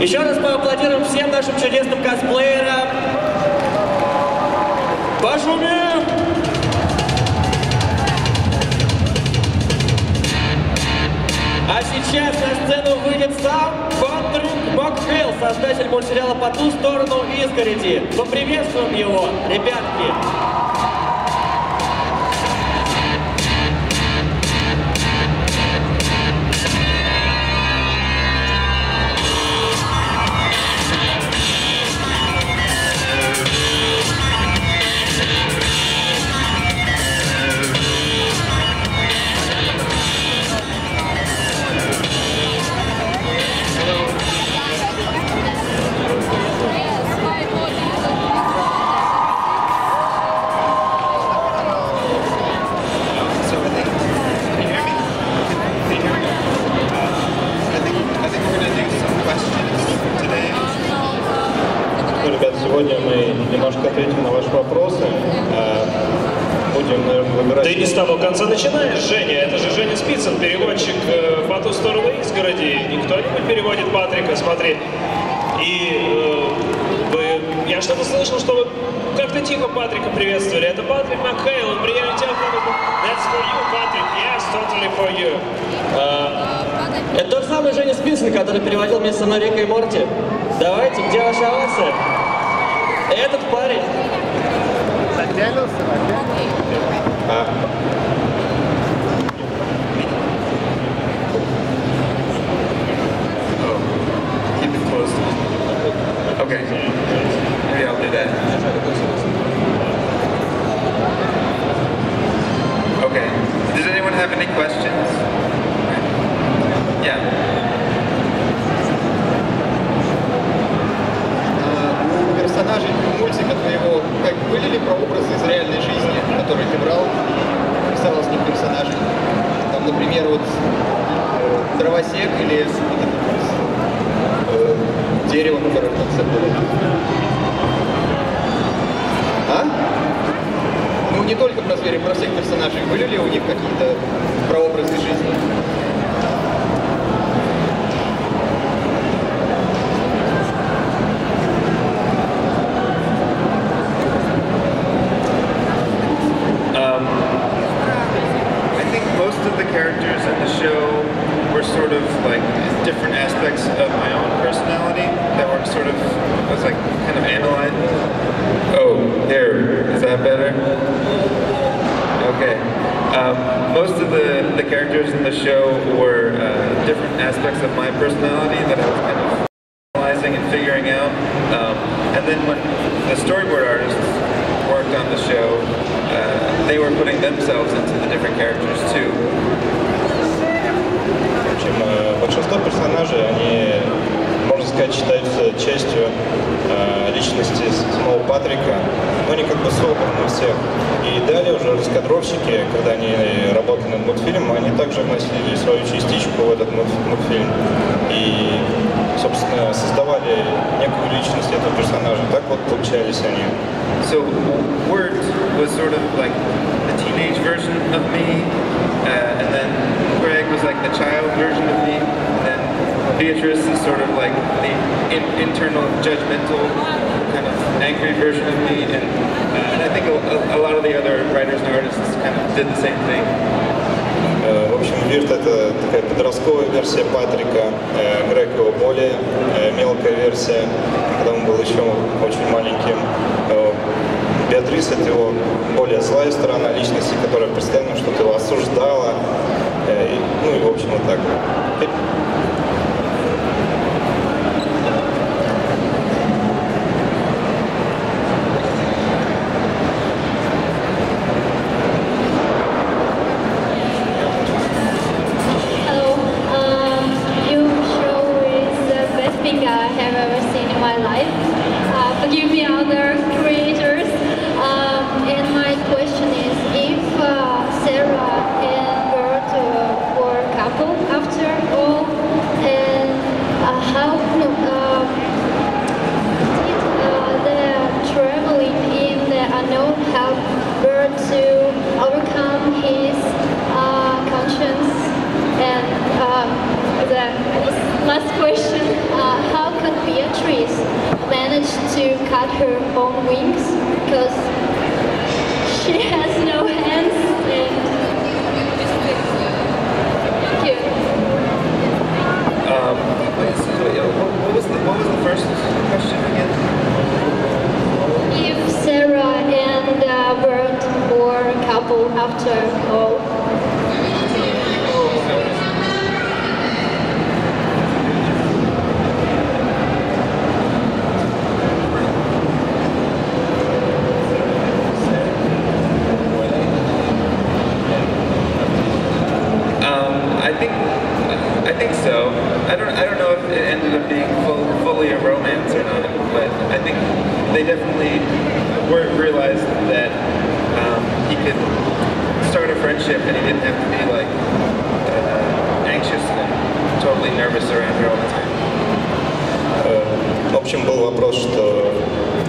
Еще раз поаплодируем всем нашим чудесным косплеерам. Пошумим! А сейчас на сцену выйдет сам Патрик МакХэйл, создатель мультсериала «По ту сторону изгороди». Поприветствуем его, ребятки! Сегодня мы немножко ответим на ваши вопросы. Будем, наверное, выбирать... Ты не с того конца начинаешь, Женя. Это же Женя Спицын, переводчик «По ту сторону изгороди». И кто-нибудь переводит Патрика, смотри. И я что-то слышал, что вы как-то тихо Патрика приветствовали. Это Патрик МакХэйл. Он приемлет тебя в That's for you, Patrick. Yes, totally for you. Это тот самый Женя Спицын, который переводил вместе со мной Рика и Морти. Давайте, где ваша овация? Этот парень. Keep it close. Okay. Maybe I'll do that. Okay. Does anyone have any questions? Yeah. Персонажей мультика твоего, как были ли прообразы из реальной жизни, которые ты брал, рисовал с них персонажей? Там, например, вот дровосек или дерево, которое в конце было. А? Ну, не только про зверей, про всех персонажей. Были ли у них какие-то прообразы жизни? Characters in the show were sort of like different aspects of my own personality that were sort of, I was like kind of analyzed. Oh, here, is that better? Okay. Most of the characters in the show were different aspects of my personality that I was kind of analyzing and figuring out. And then when the storyboard artists worked on the show, they were putting themselves into the different characters too. Большинство персонажей, они, можно сказать, считаются частью личности самого Патрика, но они как бы собраны у всех. И далее уже раскадровщики, когда они работали над мультфильмом, они также вносили свою частичку в этот мультфильм и, собственно, создавали некую личность этого персонажа. Так вот получались они. So Word was sort of like the teenage version of me, and then Greg was like the child version of me, and then Beatrice is sort of like the internal, judgmental, kind of angry version of me, and I think a lot of the other writers and artists kind of did the same thing. В общем, Вирт — это такая подростковая версия Патрика, Грег его более мелкая версия, когда он был еще очень маленьким. Беатрис — это его более злая сторона личности, которая постоянно что-то его осуждала. Ну и в общем вот так. Forgive me, other creators. And my question is, if Sarah and Bert were a couple after all, and how did the traveling in the unknown help Bert to overcome his conscience? And the last question: how could cut her own wings because she has no hands and thank you. What was the first question again? If Sarah and Bert were a couple after all. I think so. I don't know if it ended up being fully a romance or not, but I think they definitely realized that he could start a friendship and he didn't have to be like anxious and totally nervous around her all the time. В общем, был вопрос, что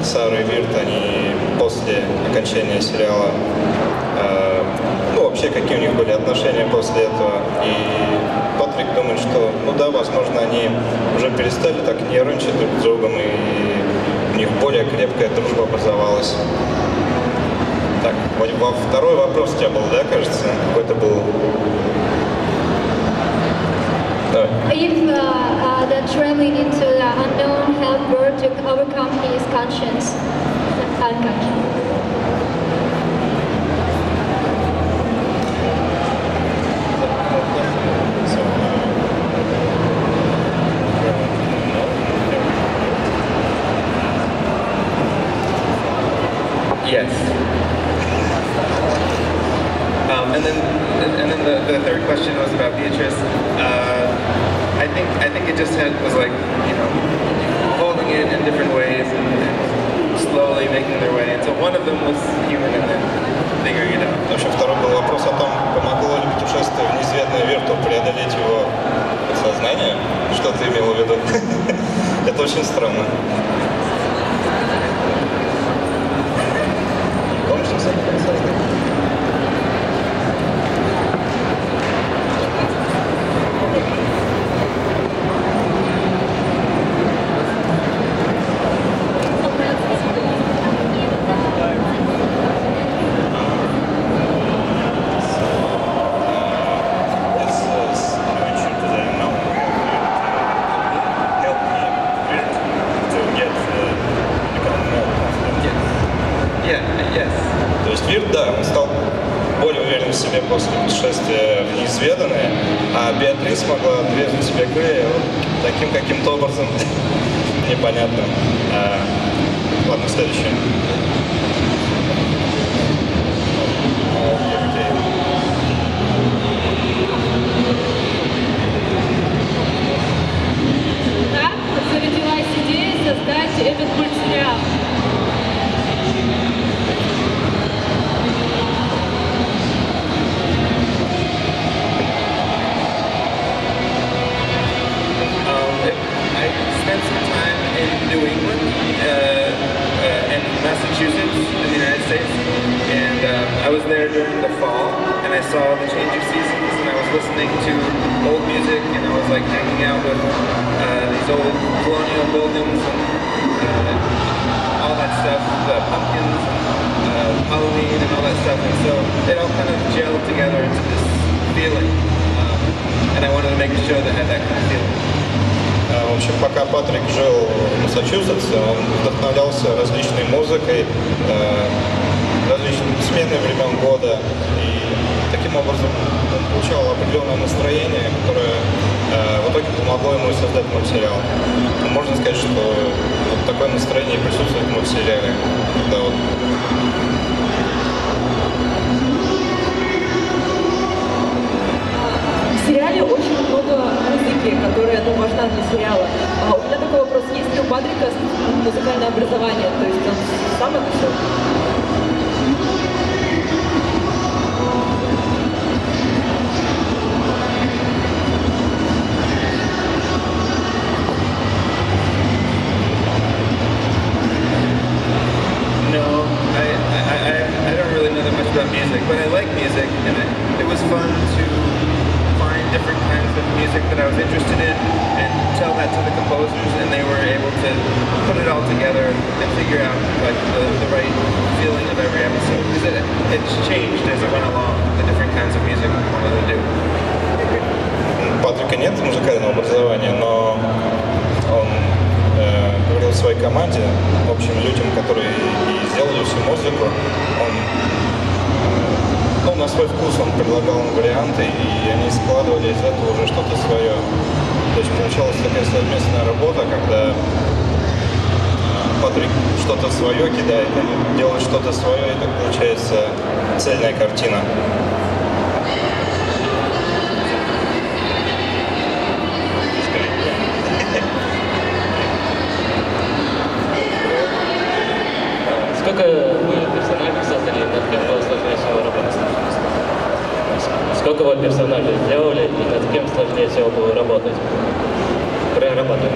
Сара и Вирт, они после окончания сериала, ну, вообще, какие у них были отношения после этого. И Патрик думает, что, ну да, возможно, они уже перестали так нервничать друг с другом, и у них более крепкая дружба образовалась. Так, второй вопрос у тебя был, да, кажется? Какой-то был... Давай. If the traveling into the unknown helped Bert to overcome his conscience, unconscious. Yes. And then the third question was about Beatrice. I think it just was like, you know, holding it in different ways and slowly making their way. And so one of them was human and then figuring it out. Вообще, второй был вопрос о том, помогло ли путешествие в неизведанное Вирту преодолеть его подсознание. Что ты имел в виду? Это очень странно. Помнишь, что это подсознание? После путешествия в неизведанное, а Беатрис смогла двигать себе Грея таким каким-то образом непонятным. Ладно, следующее. Так зародилась идея создать этот мультсериал. New England and Massachusetts in the United States, and I was there during the fall, and I saw the change of seasons, and I was listening to old music, and I was like hanging out with these old colonial buildings and all that stuff, the pumpkins, Halloween, and all that stuff, and so it all kind of gelled together into this feeling, and I wanted to make a show that had that kind of feeling. В общем, пока Патрик жил в Массачусетсе, он вдохновлялся различной музыкой, различными сменами времен года, и таким образом он получал определенное настроение, которое в итоге помогло ему создать мультсериал. Можно сказать, что вот такое настроение присутствует в мультсериале, когда вот В сериале очень много музыки, которая важна для сериала. У меня такой вопрос, есть ли у Патрика музыкальное образование? То есть он сам это все? No, I don't really know that much about music, but I like music, and it was fun to find different kinds of music that I was interested in and tell that to the composers, and they were able to put it all together and figure out like the right feeling of every episode. Because it's changed as it went along, the different kinds of music we wanted to do. У Патрика нет музыкального образования, но он говорил своей команде, общим людям, которые и сделали всю музыку, он на свой вкус он предлагал им варианты, и они складывали из этого уже что-то свое. То есть получалась такая совместная работа, когда Патрик что-то свое кидает, они делают что-то свое, и так получается цельная картина. Сколько вы персонажей создали, над кем было сложнее всего работать? Сколько вы персонажей сделали и над кем сложнее всего было работать? Прорабатывать.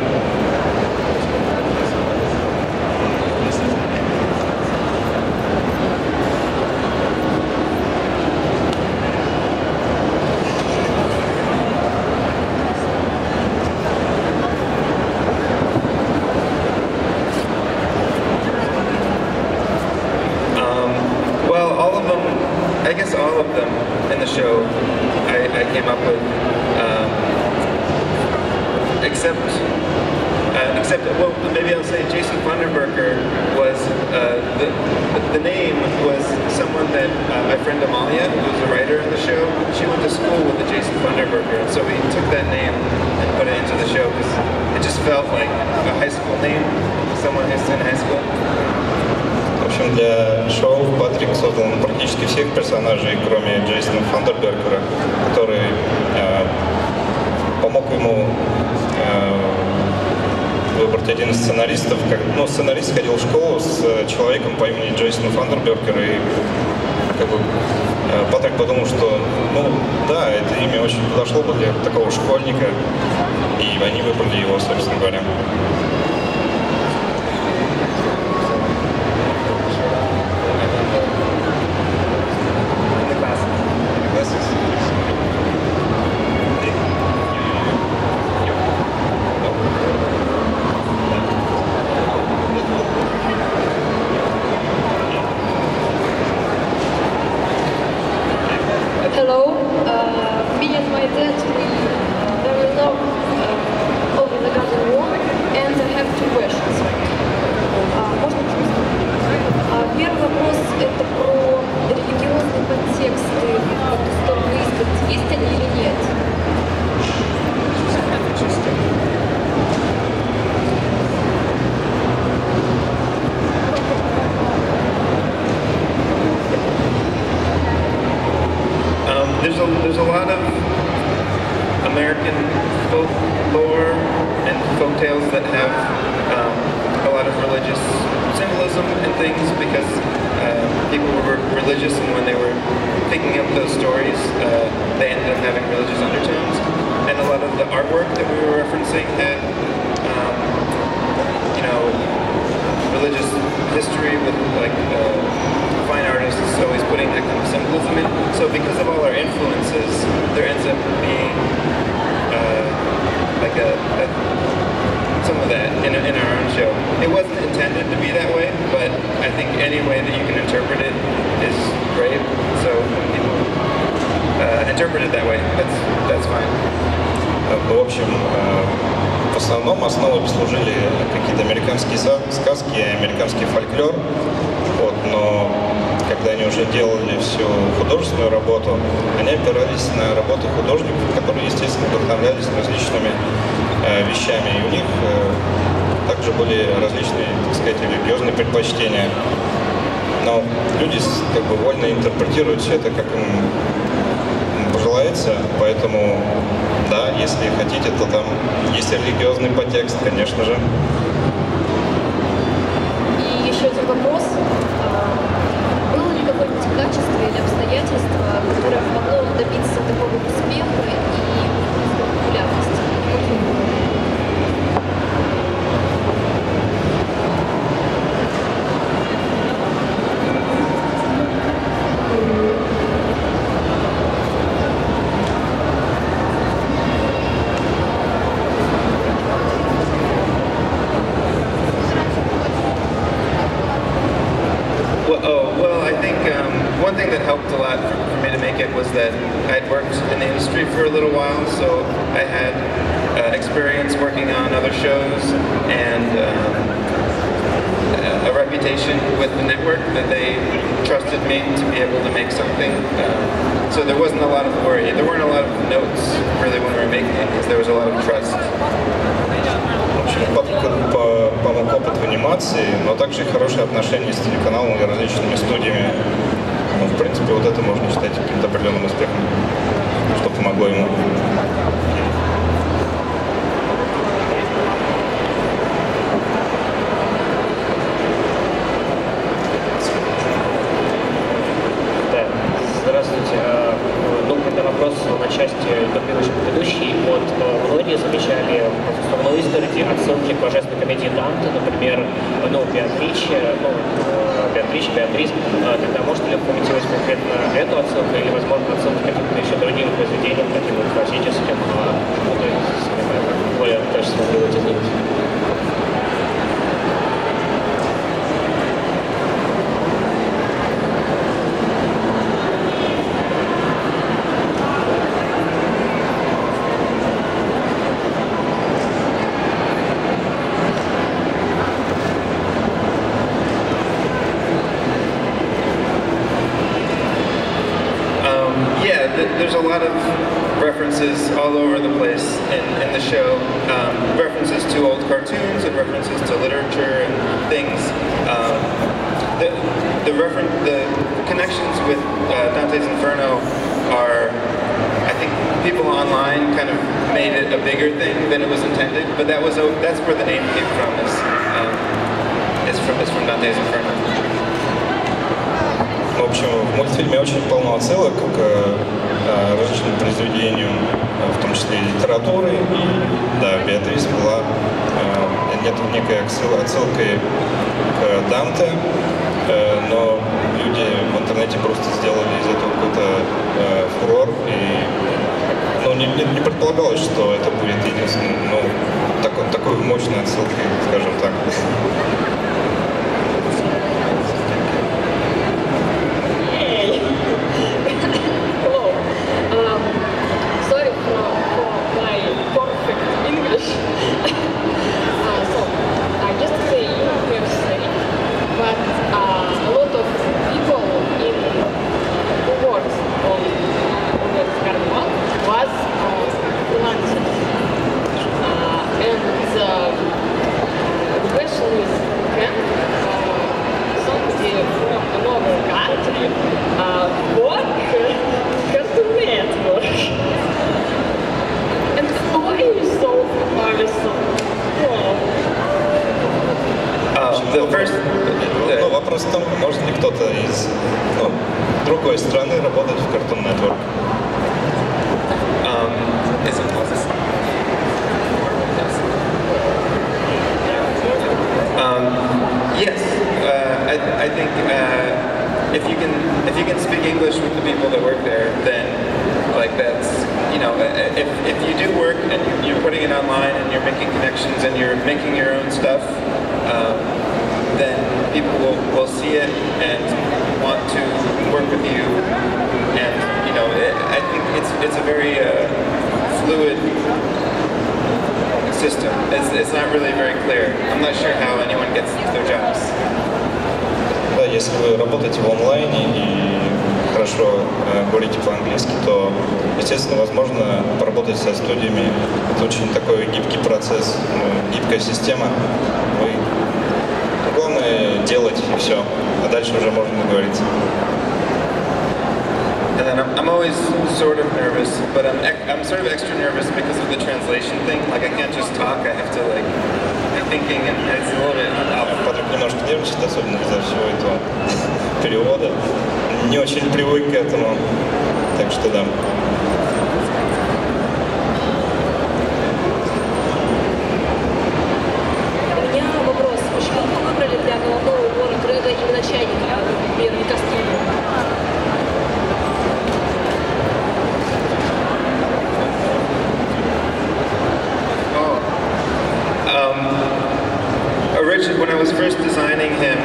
I guess all of them in the show I came up with, except well, maybe I'll say Jason Funderburker was, the name was someone that my friend Amalia, who's a writer in the show, she went to school with the Jason Funderburker, and so we took that name and put it into the show because it just felt like a high school name, someone who's in high school. В общем, для шоу Патрик создал практически всех персонажей, кроме Джейсона Фандербергера, который помог ему выбрать один из сценаристов. Сценарист ходил в школу с человеком по имени Джейсон Фандербергер, и Патрик подумал, что да, это имя очень подошло бы для такого школьника, и они выбрали его, собственно говоря. Hello, me and my dad, we very long over the Garden War, and I have two questions. Можно просто? Первый вопрос – это про религиозные подтексты по ту сторону изгороди. Есть они или нет? There's a lot of American folklore and folktales that have a lot of religious symbolism and things because people were religious, and when they were picking up those stories, they ended up having religious undertones. And a lot of the artwork that we were referencing had, religious history with like fine artists always putting that kind of symbolism in. So because of all our influences, there ends up being some of that in our own show. It wasn't intended to be that way, but I think any way that you can interpret it is great. So people interpret it that way. That's fine. В общем, в основном основой послужили какие-то американские сказки, американский фольклор. Но когда они уже делали всю художественную работу, они опирались на работы художников, которые, естественно, вдохновлялись различными вещами. И у них также были различные, так сказать, религиозные предпочтения. Но люди вольно интерпретируют все это, как им пожелается. Поэтому, да, если хотите, то там есть религиозный подтекст, конечно же. И еще один вопрос. Было ли какое-нибудь качество или обстоятельство, которое помогло вам добиться такого успеха и популярности? experience working on other shows and a reputation with the network that they trusted me to be able to make something. So there wasn't a lot of worry. There weren't a lot of notes really when we were making it because there was a lot of trust. В общем, Патрику помог опыт в анимации, но также и хорошие отношения с телеканалом и различными студиями. Ну, в принципе, вот это можно считать каким-то определенным успехом, что помогло ему. Здравствуйте. Ну, когда вопрос на части предыдущий, вот многие замечали в «Сторону изгороди» отсылки к божественной комедии Данте, например, ну, Беатрис. Тогда можете ли комментировать конкретно эту отсылку или, возможно, отсылку к каким-то еще другим произведениям, таким вот классическим, ну, то есть, более точно сформулировать? There's a lot of references all over the place in the show. References to old cartoons and references to literature and things. The connections with Dante's Inferno are, I think, people online kind of made it a bigger thing than it was intended. But that's where the name came from. Is from Dante's Inferno. В общем, в мультфильме очень полно отсылок к различным произведениям, в том числе и литературы. И да, Беатрис была некой отсылкой к Данте, но люди в интернете просто сделали из этого какой-то фурор. И ну, не предполагалось, что это будет единственным, ну, такой мощной отсылкой, скажем так. Ну, вопрос в том, может ли кто-то из другой страны работать в Cartoon Network. Yes, I think if you can speak English with the people that work there, then like that's, you know, if you do work and you're putting it online and you're making connections and you're making your own stuff, then people will see it and want to work with you. And you know, I think it's a very fluid system. It's not really very clear. I'm not sure how anyone gets their jobs. Да, если вы работаете в онлайне и хорошо говорите по-английски, то, естественно, возможно поработать со студиями. Это очень такой гибкий процесс, гибкая система. Главное делать и все, а дальше уже можно договориться. And then I'm always sort of nervous, but I'm sort of extra nervous because of the translation thing. Like I can't just talk, I have to like be thinking, and it's a little bit off. Патрик немножко нервничает, особенно из-за всего этого перевода. Не очень привык к этому, так что да. У меня вопрос. Почему вы выбрали для головного убора Грега именно чайника, например, не кастрюлю? Originally, when I was first designing him,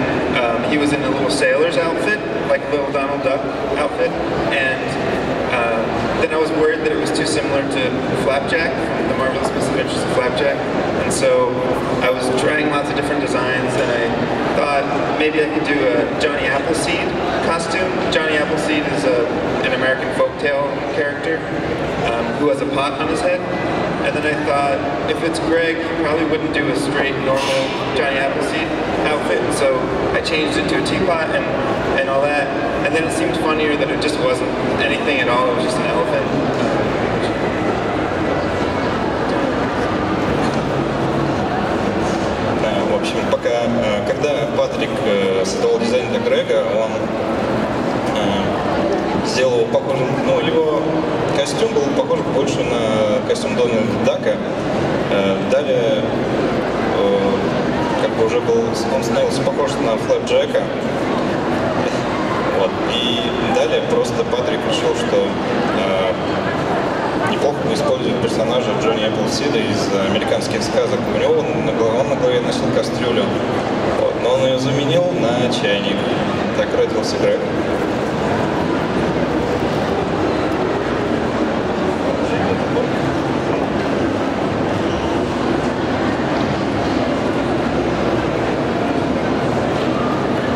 he was in a little sailor's outfit, like a little Donald Duck outfit, and then I was worried that it was too similar to Flapjack, the Marvelous Misadventures of Flapjack. And so I was trying lots of different designs, and I thought maybe I could do a Johnny Appleseed costume. Johnny Appleseed is an American folktale character who has a pot on his head. And then I thought, if it's Greg, he probably wouldn't do a straight, normal Johnny Appleseed outfit. So I changed it to a teapot and all that. And then it seemed funnier that it just wasn't anything at all. It was just an elephant. В общем, когда Патрик создавал дизайн для Грега, он сделал его похожим, ну, его костюм был похож больше на костюм Дональда Дака. Далее, как бы уже он становился похож на Флэпджека. Вот. И далее просто Патрик решил, что неплохо бы использовать персонажа Джонни Эпплсида из американских сказок. У него он на голове носил кастрюлю, вот. Но он ее заменил на чайник. Так родился Грег.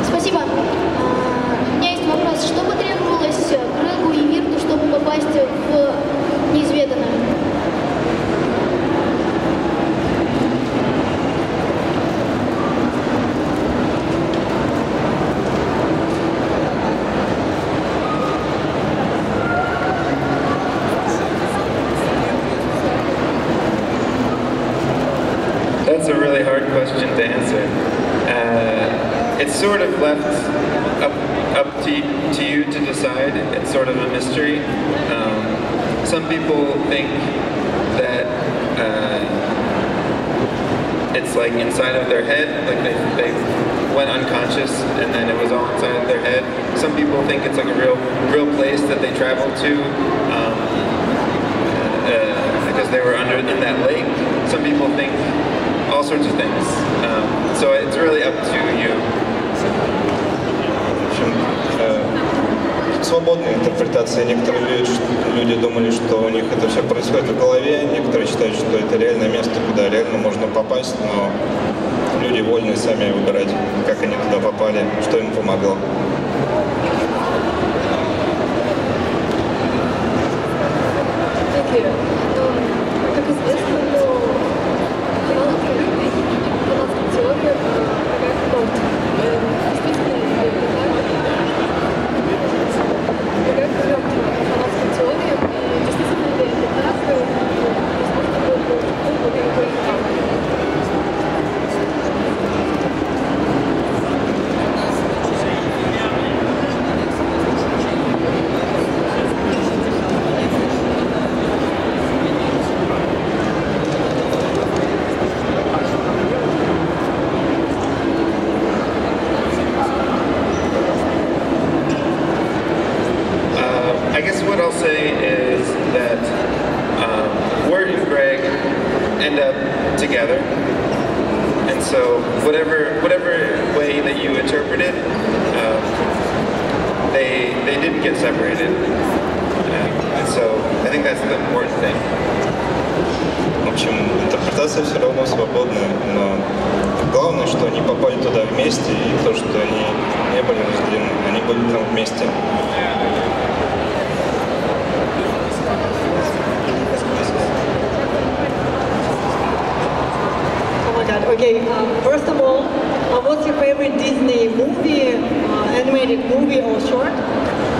Спасибо. У меня есть вопрос. Что потребовалось Грегу и Вирту, чтобы попасть в неизведанное? That's a really hard question to answer. It's sort of left up to you to decide. It's sort of a mystery. Some people think that it's like inside of their head, like they went unconscious and then it was all inside of their head. Some people think it's like a real place that they traveled to because they were in that lake. Some people think all sorts of things. So it's really up to you. В общем, свободная интерпретация. Некоторые люди думали, что у них это все происходит в голове, некоторые считают, что это реальное место, куда реально можно попасть, но люди вольны сами выбирать, как они туда попали, что им помогло. Как известно, теория I guess what I'll say is that Wirt and Greg end up together, and so whatever way that you interpret it, they didn't get separated, and so I think that's the important thing. В общем, интерпретация все равно свободная, но главное, что они попали туда вместе, и то, что они не были разделены, они были там вместе. Okay, first of all, what's your favorite Disney movie, animated movie or short?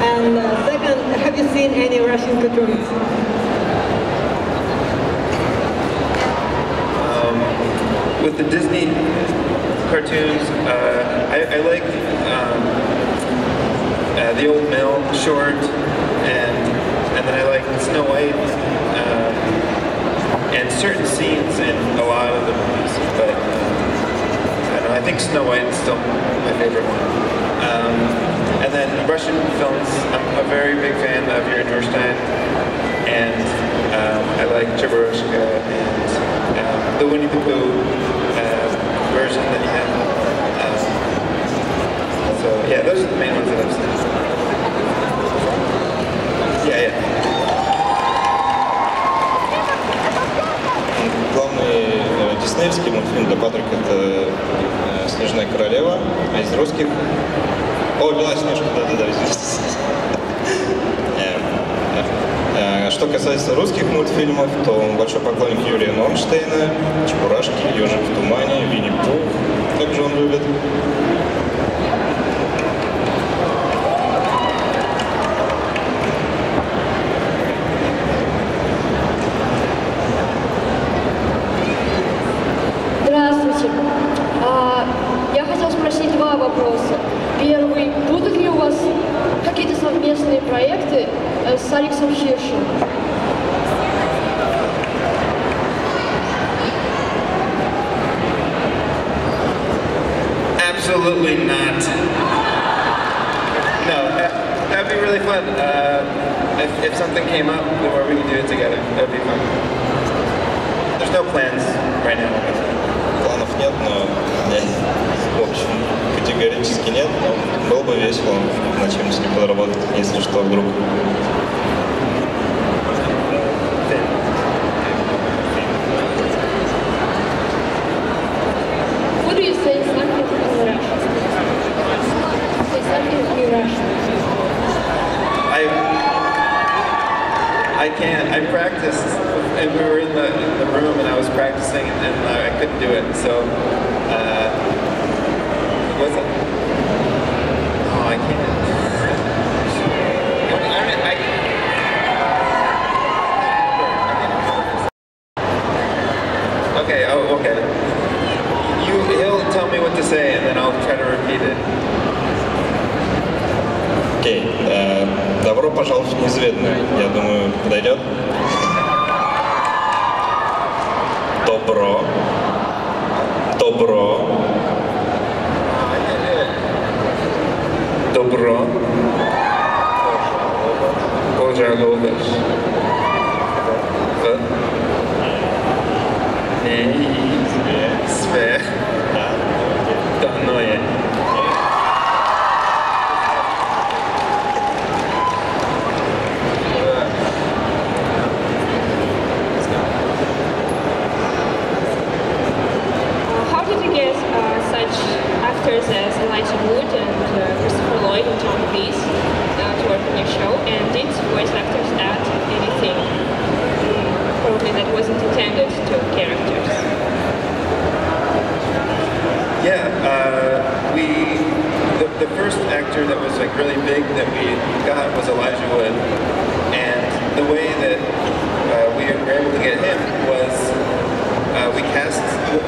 And second, have you seen any Russian cartoons? With the Disney cartoons, I like the Old Mill short, and then I like Snow White, and certain scenes in a lot of the movies, but I don't know, I think Snow White is still my favorite one. And then Russian films, I'm a very big fan of Yuri Norstein, and I like Cheburashka and the Winnie the Pooh version that you have. So yeah, those are the main ones that I've seen. Yeah. диснеевский мультфильм для Патрика это «Снежная королева», а из русских... О, «Белоснежка», да-да-да, извините. Что касается русских мультфильмов, то он большой поклонник Юрия Норнштейна, Чебурашки, Ежик в тумане, Винни-Пух, как же он любит. Здравствуйте. Я хотела спросить два вопроса. Первый, будут ли у вас какие-то совместные проекты с Алексом Хиршем? Absolutely not. No, that'd be really fun. If something came up where we could do it together, that'd be fun. There's no plans right now. Планов нет, но в общем, категорически нет, но было бы весело на чем-нибудь подработать, если что, вдруг. What do you say something in Russian? Say something in Russian. I can't. I practiced, and we were in the room, and I was practicing, and I couldn't do it. So, what's it? Oh, I can't. Okay. Oh, okay. He'll tell me what to say, and then I'll try to repeat it. Окей. Добро пожаловать в неизведанное. Я думаю, подойдет. Добро. Добро. Добро. Пожаловать. Све. Данное. How did you get such actors as Elijah Wood and Christopher Lloyd and Tom Cruise to work on your show? And did voice actors add anything probably that wasn't intended to characters? Yeah, the first actor that was like really big that we got was Elijah Wood, and the way that we were able to get him was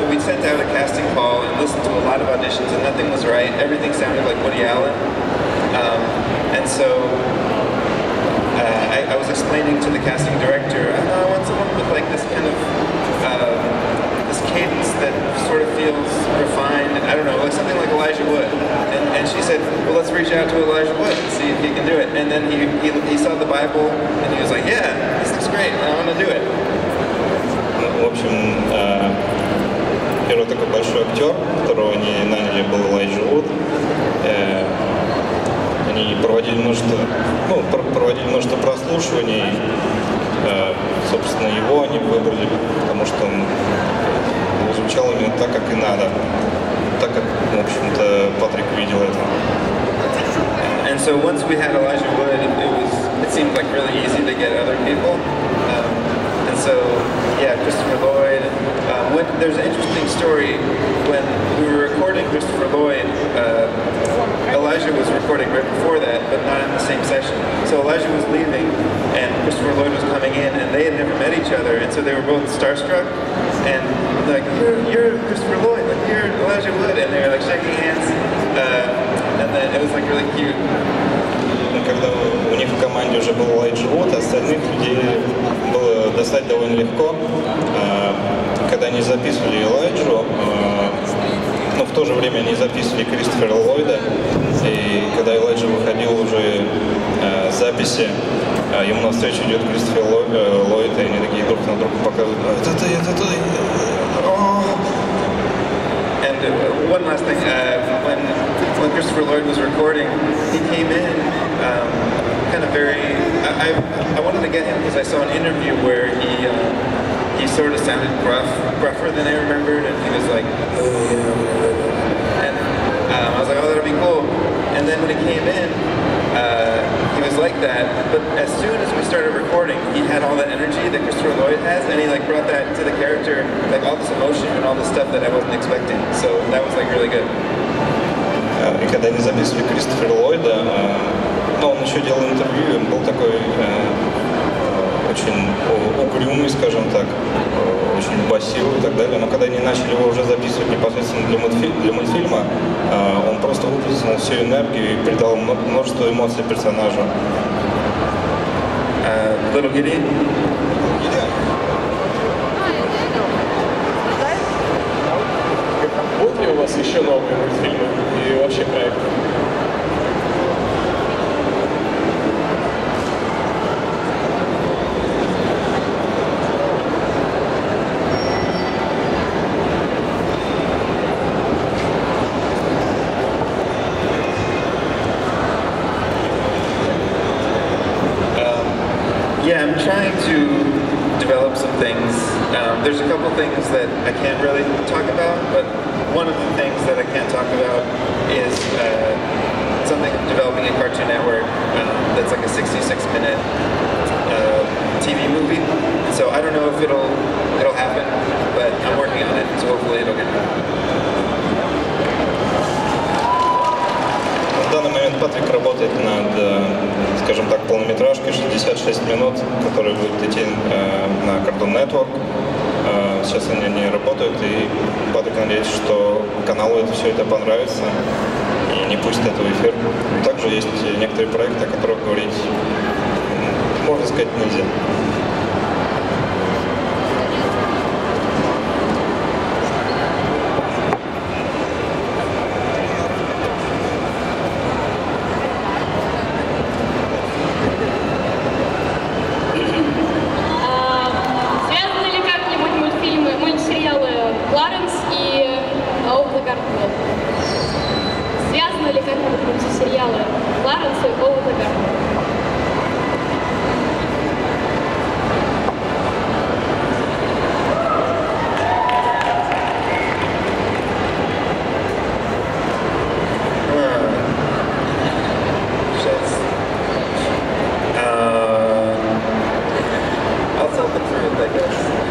we sent out a casting call and listened to a lot of auditions, and nothing was right. Everything sounded like Woody Allen, and so I was explaining to the casting director, I want someone with like this kind of this cadence that sort of feels refined. I don't know, like something like Elijah Wood. And she said, well, let's reach out to Elijah Wood and see if he can do it. And then he saw the Bible and he was like, yeah, this looks great, I want to do it. В общем, первый такой большой актер, которого они наняли, был Элайджа Вуд. Они проводили множество прослушиваний. Собственно, его они выбрали, потому что он звучал именно так, как и надо. Так, как, в общем-то, Патрик видел это. And so once we had Elijah Wood, it seemed like really easy to get other people. And so, yeah, Christopher Lloyd. There's an interesting story. When we were recording Christopher Lloyd, Elijah was recording right before that, but not in the same session. So Elijah was leaving, and Christopher Lloyd was coming in, and they had never met each other, and so they were both starstruck. And like, you're Christopher Lloyd, like you're Elijah Wood, and they were like shaking hands, and then it was like really cute. Когда у них в команде уже был Элайджа Вуд, остальных людей было достать довольно легко. Когда они записывали Элайджу, но в то же время они записывали Кристофера Ллойда, и когда Элайджа выходил уже с записи, ему навстречу идет Кристофер Ллойд, и они такие друг на друга показывают, это ты. And one last thing, when Christopher Lloyd was recording, he came in kind of very. I wanted to get him because I saw an interview where he he sort of sounded gruffer than I remembered, and he was like, oh, you know, and I was like, oh, that'll be cool. And then when he came in, he was like that, but as soon as we started recording, he had all that energy that Christopher Lloyd has, and he like brought that to the character, like all this emotion and all this stuff that I wasn't expecting. So that was like really good. И когда они записывали Кристофера Ллойда, ну, он еще делал интервью, он был такой очень угрюмый, скажем так, очень басивый и так далее. Но когда они начали его уже записывать непосредственно для мультфильма, он просто выплеснул всю энергию и придал множество эмоций персонажу. Little Gideon? Будут ли у вас еще новые мультфильмы и вообще проекты? Yeah, I'm trying to develop some things. There's a couple things that I can't really talk about, but one of the things that I can't talk about is something I'm developing at Cartoon Network that's like a 66-minute TV movie. So I don't know if it'll happen, but I'm working on it, so hopefully it'll get done. В данный момент Патрик работает над, скажем так, полнометражкой 66 минут, которая будет идти на Cartoon Network. Сейчас они не работают, и Патрик надеется, что каналу все это понравится и не пустит это в эфир. Также есть некоторые проекты, о которых говорить, можно сказать, нельзя. Связаны ли как-нибудь мультсериалы Кларенса и Оуэна Гарднера?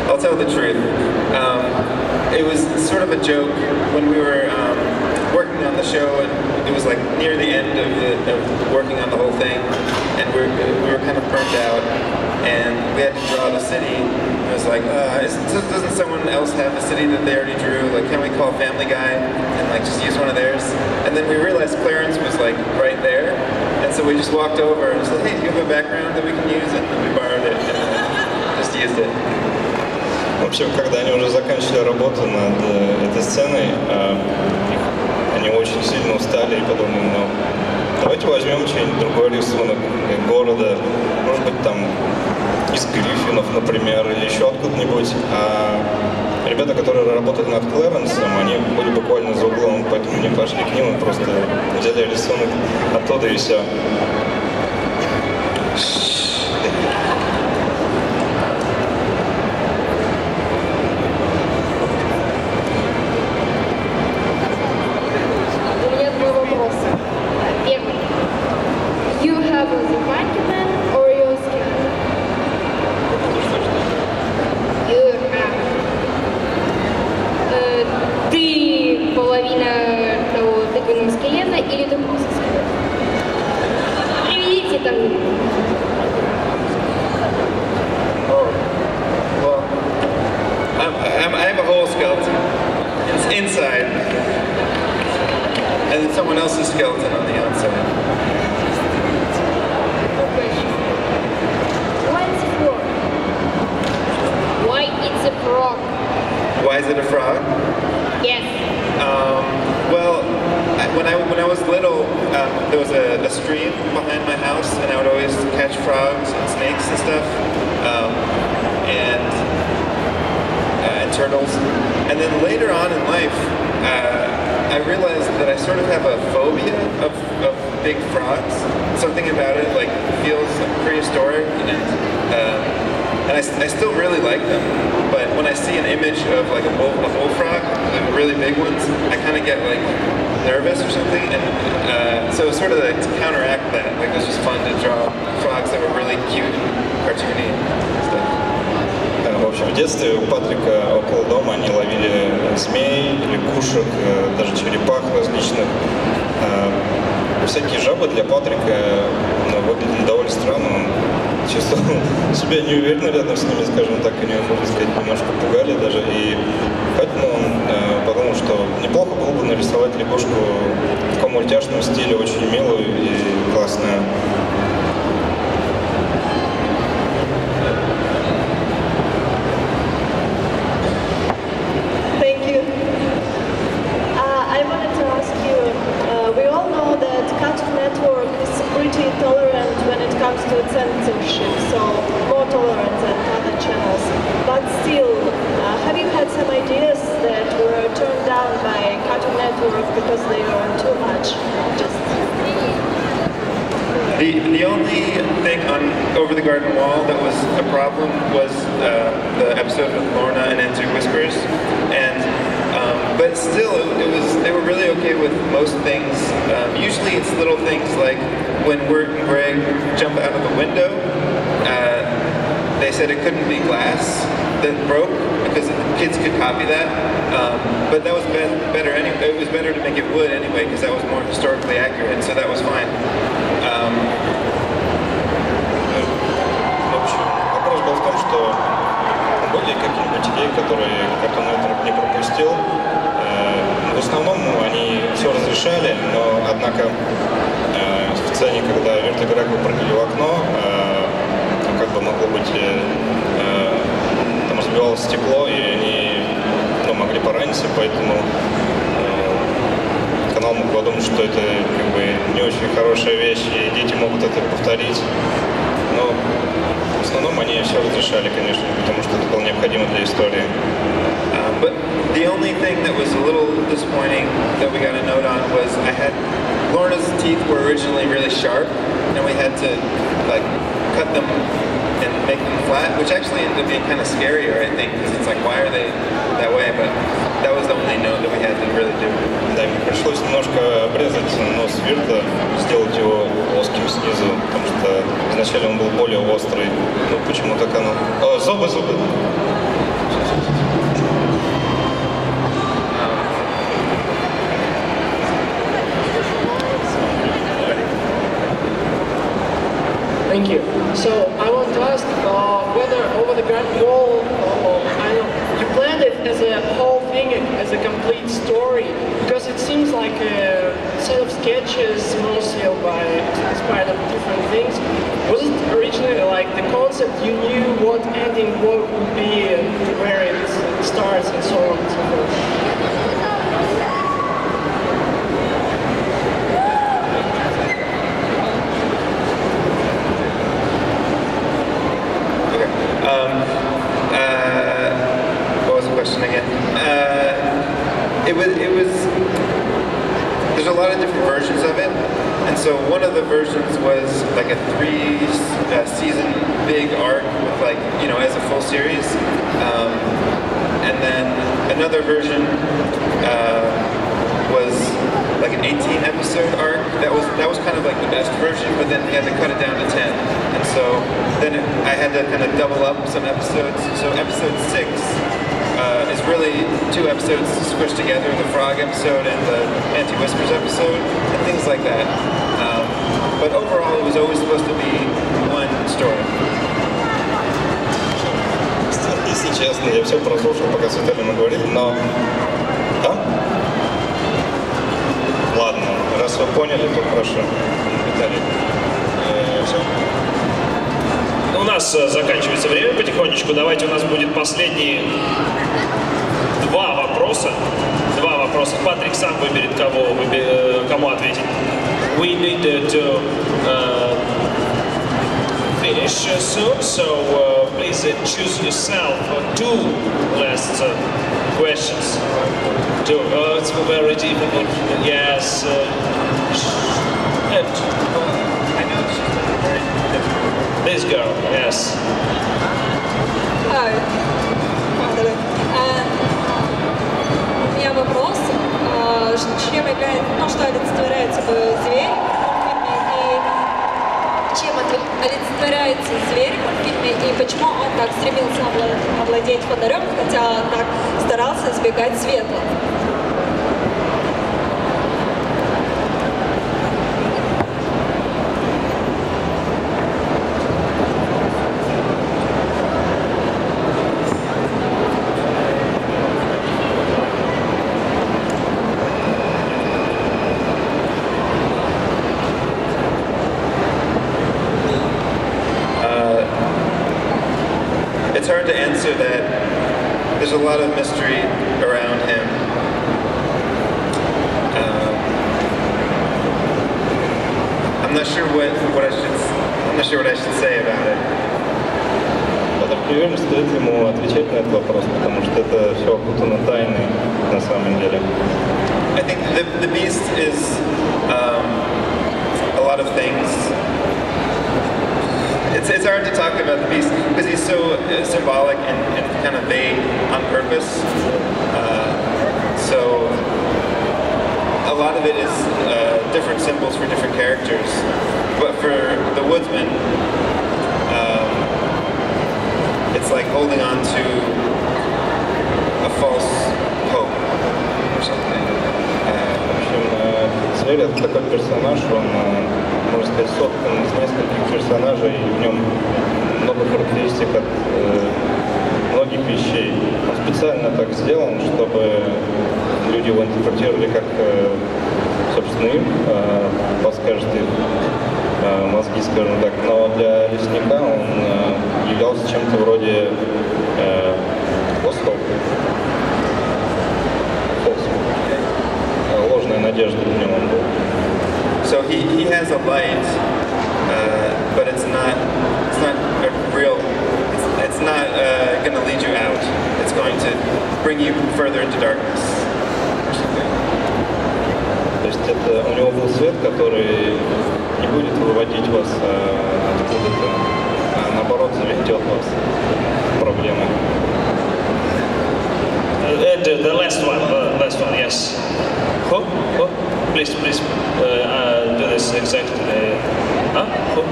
I'll tell the truth. It was sort of a joke when we were working on the show, and it was like near the end of working on the whole thing, and we were kind of burnt out, and we had to draw the city. It was like, doesn't someone else have a city that they already drew? Like, can we call Family Guy and like just use one of theirs? And then we realized Clarence was like right there, and so we just walked over and said, hey, do you have a background that we can use? And we borrowed it and just used it. В общем, когда они уже заканчивали работу над этой сценой, они очень сильно устали и подумали, ну, давайте возьмем что-нибудь другой рисунок города, может быть, там из Гриффинов, например, или еще откуда-нибудь. А ребята, которые работали над Клэренсом, они были буквально за углом, поэтому они пошли к ним и просто взяли рисунок оттуда и все. Ты половина того тыквенного скелета или ты просто скелет? Приведите там. Well, I have a whole skeleton. It's inside, and then someone else's skeleton on the outside. Why it's a frog? Why is it a frog? Yes. Well, when I was little, there was a stream behind my house, and I would always catch frogs and snakes and stuff, and turtles. And then later on in life, I realized that I sort of have a phobia of big frogs. Something about it like feels prehistoric, and and I still really like them. But when I see an image of like a bullfrog, the really big ones, I kind of get like nervous or something, and so sort of like to counteract that, like it was just fun to draw frogs that were really cute, cartoony stuff. В общем, в детстве у Патрика около дома они ловили змей, лягушек, даже черепах различных. Всякие жабы для Патрика выглядели довольно странно. Он чувствовал себя неуверенно рядом с ними, скажем так, и не можно сказать, немножко пугали даже. И поэтому он подумал, что неплохо было бы нарисовать лягушку в таком мультяшном стиле, очень милую и классную. To censorship, so more tolerant than other channels. But still, have you had some ideas that were turned down by Cartoon Network because they earn too much? The only thing on Over the Garden Wall that was a problem was the episode with Lorna and Answer Whispers, and but still, they were really okay with most things. Usually it's little things like when Wirt and Greg jump out of the window, they said it couldn't be glass that broke because kids could copy that. But that was better anyway. It was better to make it wood anyway because that was more historically accurate, so that was fine. Вопрос был в том, что были какие-нибудь идеи, которые Cartoon Network не пропустил. В основном они все разрешали, но однако в сцене, когда Вирт и Грег прыгали в окно, там как бы могло быть, там разбивалось стекло, и они могли пораниться, поэтому канал мог подумать, что это как бы не очень хорошая вещь, и дети могут это повторить. Но в основном они все разрешали, конечно, потому что это было необходимо для истории. But the only thing that was a little disappointing that we got a note on was Lorna's teeth were originally really sharp, and we had to like cut them and make them flat, which actually ended up being kind of scarier, I think, because it's like, why are they that way? But that was the only note that we had to really do. Да, мне пришлось немножко обрезать нос Вирта, сделать его плоским снизу, потому что изначально он был более острый. Ну, почему так оно... О, зубы! Thank you. So I want to ask whether Over the Garden Wall, you planned it as a whole thing, as a complete story, because it seems like a set of sketches, mostly inspired of different things. Was it originally like the concept? You knew what ending would be and where it starts and so on and so forth? What was the question again? It was. There's a lot of different versions of it, and so one of the versions was like a 3-season big arc with like as a full series, and then another version was like an 18-episode arc. That was kind of like the best version, but then we had to cut it down to 10, and so then I had to kind of double up some episodes. So episode 6 is really 2 episodes squished together: the frog episode and the anti-whispers episode, and things like that. But overall, it was always supposed to be one story. Если честно, я все прослушал, пока с Виталием говорили, но... Да? Ладно, раз вы поняли, то хорошо. Виталий, все? У нас заканчивается время потихонечку. Давайте у нас будет последние два вопроса. Патрик сам выберет, кому ответить. We need to finish soon, so please choose yourself 2 last questions. It's very difficult. Yes. This girl, yes. чем является, ну, что олицетворяет собой зверь в фильме, и чем олицетворяется зверь в фильме, и почему он так стремился овладеть фонарем, хотя так старался избегать света. It's hard to answer that. There's a lot of mystery around him. I'm not sure what I should say about it. Патрик не уверен, стоит ему отвечать на этот вопрос, потому что это все окутано тайной на самом деле. I think the Beast is a lot of things. It's hard to talk about the Beast because he's so symbolic and kind of vague on purpose. So a lot of it is different symbols for different characters. But for the Woodsman, it's like holding on to a false hope or something. В общем, зверь — это такой персонаж, он, можно сказать, соткан из нескольких персонажей, и в нем много характеристик от многих вещей. Он специально так сделан, чтобы люди его интерпретировали как, собственно, им подскажет их мозги, скажем так. Но для лесника он являлся чем-то вроде ложная надежда в нем он был. So he has a light, but it's not a real. It's not going to lead you out. It's going to bring you further into darkness. То есть это у него был свет, который не будет выводить вас откуда-то, а наоборот заведет вас в проблемы. The last one, yes. Who? Please, do this exactly. Huh? Who?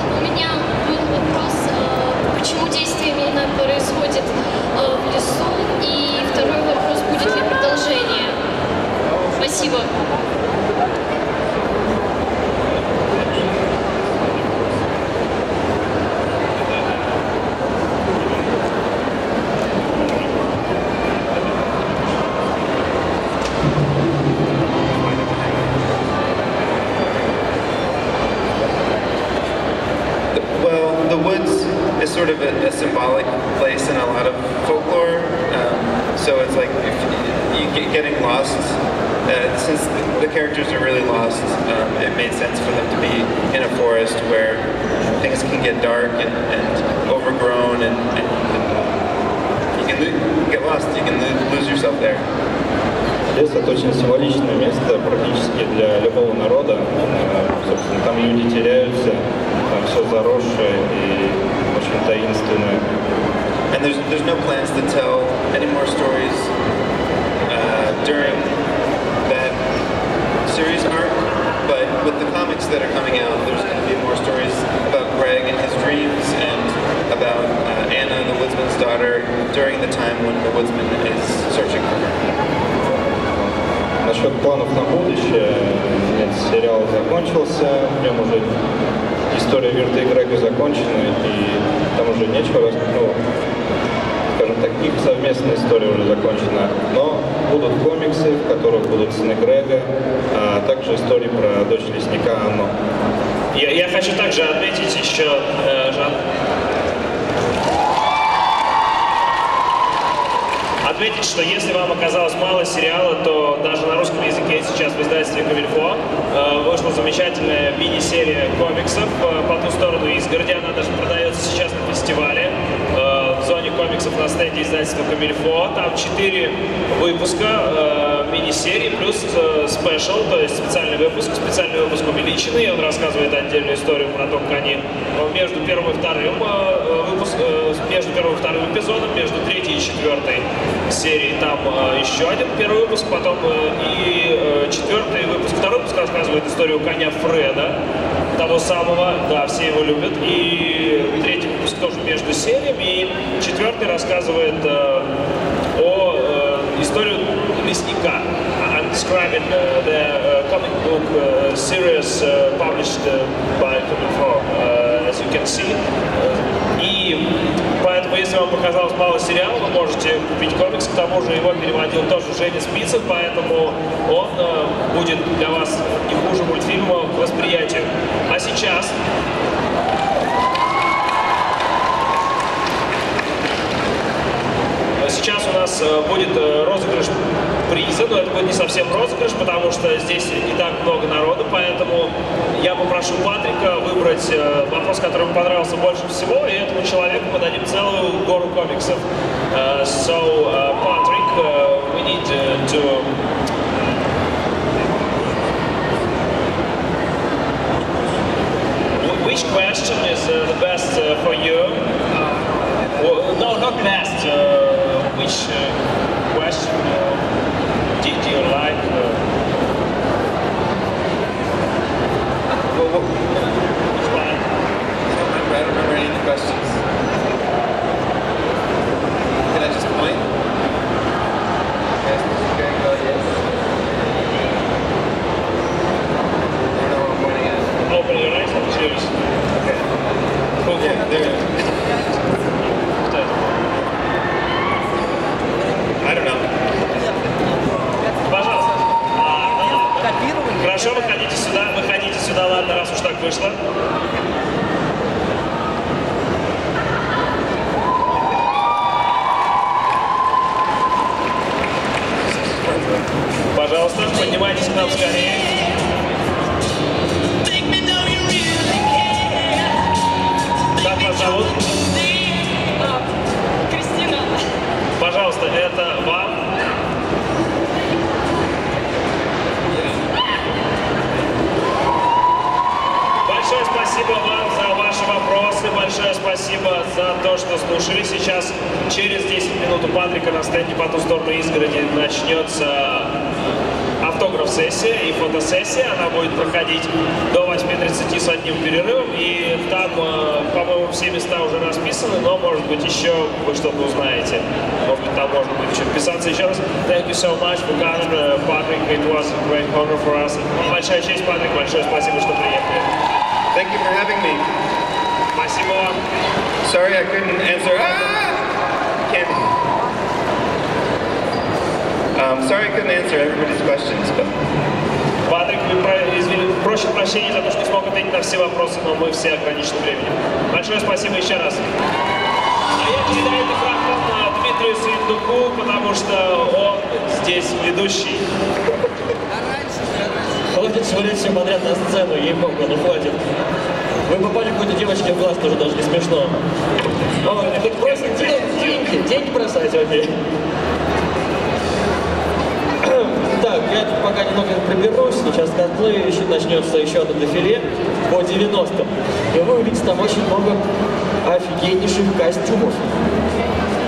У меня был вопрос, почему действие именно происходит в лесу, и второй вопрос, будет ли продолжение. Спасибо. Sort of a symbolic place in a lot of folklore. So it's like if you getting lost. Since the characters are really lost, it made sense for them to be in a forest where things can get dark and overgrown, and you can get lost. You can lose yourself there. Лес — это очень символичное место практически для любого народа. Собственно, там люди теряются, там все заросшее и очень таинственное. And there's no plans to tell any more stories during that series arc, but with the comics that are coming out, there's going to be more stories about Greg and his dreams, and about Anna, the woodsman's daughter, during the time when the woodsman is searching for her. Насчет планов на будущее, нет, сериал закончился, в нем уже история Вирта и Грега закончена, и там уже нечего рассказать, ну, скажем так, их совместная история уже закончена, но будут комиксы, в которых будут сыны Грега, а также истории про дочь лесника Анну. Я хочу также отметить еще, Жан, отметить, что если вам оказалось мало сериала, то даже на русском языке сейчас в издательстве Камильфо вышла замечательная мини-серия комиксов «По ту сторону изгороди». Она даже продается сейчас на фестивале в зоне комиксов на стенде сайте издательства Камильфо. Там 4 выпуска мини-серии плюс спешл, то есть специальный выпуск увеличенный. Он рассказывает отдельную историю про то, как они между первым и вторым эпизодом, между третьей и четвертой серией там еще один первый выпуск, потом и четвертый выпуск. Второй выпуск рассказывает историю коня Фреда, того самого, да, все его любят. И третий выпуск тоже между сериями. И четвертый рассказывает о историю лесника. I'm describing the comic book series published by Камильфо, as you can see. И поэтому, если вам показалось мало сериала, вы можете купить комикс. К тому же его переводил тоже Женя Спицын, поэтому он будет для вас не хуже мультфильма к восприятию. А сейчас... Сейчас у нас будет розыгрыш приза, но это будет не совсем розыгрыш, потому что здесь не так много народу, поэтому я попрошу Патрика выбрать вопрос, который ему понравился больше всего, и этому человеку мы дадим целую гору комиксов. Patrick, we need to... Which question is the best for you? No, not best. Which question did you like? Which one? I don't remember any questions. Can I just point? Yes, okay, go yes. I don't know what I'm pointing at. Open your eyes and choose. Okay. Cool. Yeah, there it is. I don't know. Пожалуйста. Хорошо, выходите сюда, ладно, раз уж так вышло. Пожалуйста, поднимайтесь к нам скорее. Как вас зовут? Кристина. Пожалуйста, это вам. Большое спасибо вам за ваши вопросы, большое спасибо за то, что слушали. Сейчас, через 10 минут у Патрика на стенде по ту сторону изгороди начнется автограф-сессия и фотосессия. Она будет проходить до 8:30 с одним перерывом. И там, по-моему, все места уже расписаны, но, может быть, еще вы что-то узнаете. Может быть, там можно будет еще вписаться еще раз. Thank you so much for coming, Patrick. It was a great honor for us. Большая честь, Патрик. Большое спасибо, что приехали. Thank you for having me. Спасибо вам. Sorry I couldn't answer. Sorry I couldn't answer everybody's questions, but... Патрик, просим прощения за то, что не смог ответить на все вопросы, но мы все ограничены временем. Большое спасибо еще раз. А я передаю микрофон Дмитрию Свиндуку, потому что он здесь ведущий. Хватит швырять все подряд на сцену, ей-богу, ну хватит. Вы попали какой-то девочке в глаз, тоже даже не смешно. Ой, хоть просто деньги бросать, окей. Так, я тут пока немного приберусь, сейчас косплей начнется еще одно дефиле по 90-м. И вы увидите там очень много офигеннейших костюмов.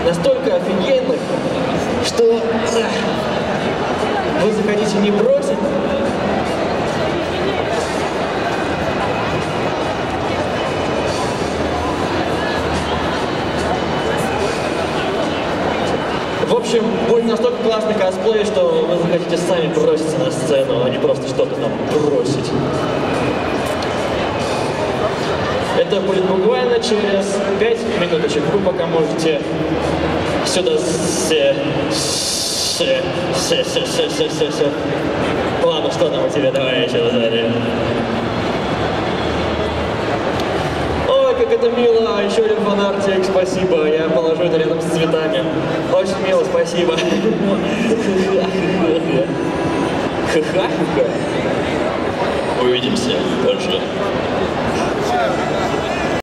Настолько офигенных, что вы захотите не бросить. В общем, будет настолько классный косплей, что вы захотите сами броситься на сцену, а не просто что-то там бросить. Это будет буквально через 5 минуточек. Вы пока можете сюда Ладно, что там у тебя? Давай еще сзади. Ой, как это мило! Еще один фанартик, спасибо. Я положу это рядом с цветами. Очень мило, спасибо. Увидимся позже.